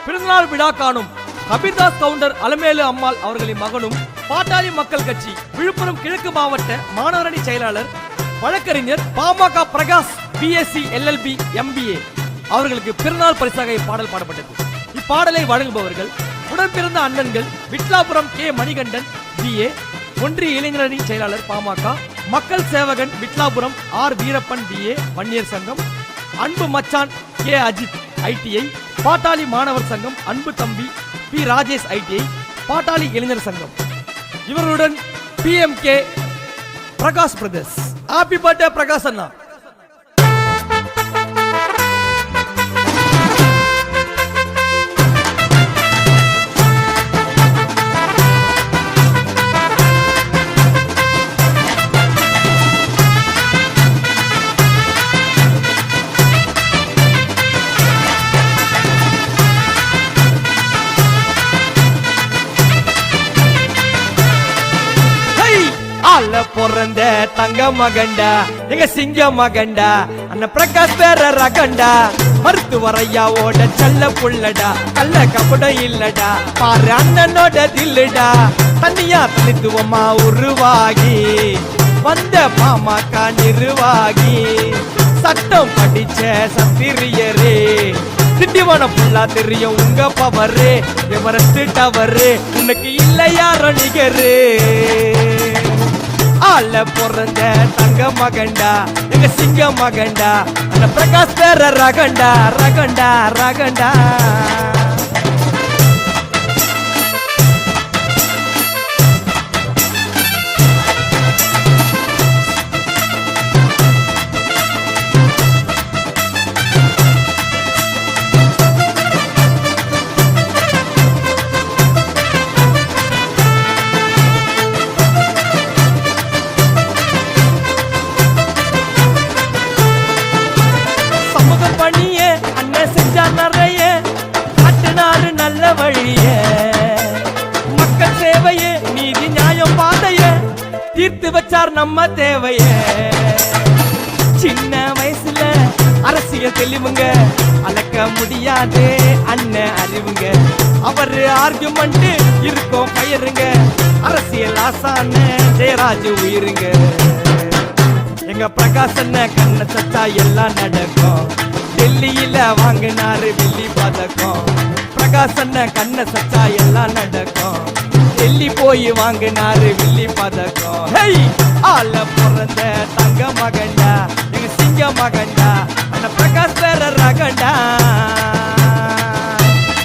பிறந்தநாள் விழா காணும் கபீர்தாஸ் கவுண்டர் அலமேலு அம்மாள் அவர்களின் மகனும் பாட்டாளி மக்கள் கட்சி விழுப்புரம் கிழக்கு மாவட்ட மாணவரணி செயலாளர் வழக்கறிஞர் PMK Prakash BSc LLB MBA அவர்களுக்கு பிறந்தநாள் பரிசாக இப்பாடல் பாடப்பட்டது. இப்பாடலை வழங்குபவர்கள் உடன்பிறந்த அண்ணன்கள் விட்லாபுரம் K மணிகண்டன் BA, ஒன்றிய இளைஞரணி செயலாளர் பாமக, மக்கள் சேவகன் விட்லாபுரம் R வீரப்பன் BA வன்னியர் சங்கம், அன்பு மச்சான் K அஜித் ITI, பாட்டாளி மாணவர் சங்கம் அன்பு தம்பி P ராஜேஷ் ITI, பாட்டாளி இளைஞர் சங்கம். இவர்களுடன் PMK Prakash brothers. Happy birthday Prakash அண்ணா. பொறந்த தங்க மகண்டா எங்க சிங்க மகண்டா அண்ணன் பிரகாஷ் பேர ரகண்டா மருத்துவரையாவோட செல்ல புள்ளடா கல்ல கபடம் இல்லடா பாரு அண்ணனோட தில்லுடா தனியா தனித்துவமா உருவாகி வந்த பாமக நிர்வாகி சட்டம் படிச்ச சத்திரியரே திண்டிவன புல்லா தெரியும் உங்க பவரு எவரஸ்ட் டவரு உனக்கு இல்ல யாரோ நிகரு ஆள பொறந்த தங்க மகண்டா எங்க சிங்க மகண்டா அந்த பிரகாஷ் பேர ரகண்டா ரகண்டா ரகண்டா. மக்கள் சேவையே நீதி நியாயம் பாதைய தீர்த்து வச்சார் நம்ம தேவைய. சின்ன வயசுல அரசியல் தெளிவுங்க அளக்க முடியாதே அண்ணன் அறிவுங்க அவரு ஆர்குமெண்ட் இருக்கும் பயிருங்க அரசியல் ஆசான ஜெயராஜ் உயிருங்க. எங்க பிரகாசன்ன கண்ண சத்தா எல்லாம் நடக்கும் டெல்லியில வாங்கினாரு வெள்ளி பதக்கம். பிரகாசன்ன கண்ண சச்சா எல்லாம் நடக்கும் டெல்லி போய் வாங்கினாரு வெள்ளி பதக்கம். ஆள பிறந்த தங்க மகண்டா எங்க சிங்க மகண்டா அந்த பிரகாஷ் பேர ரகண்டா.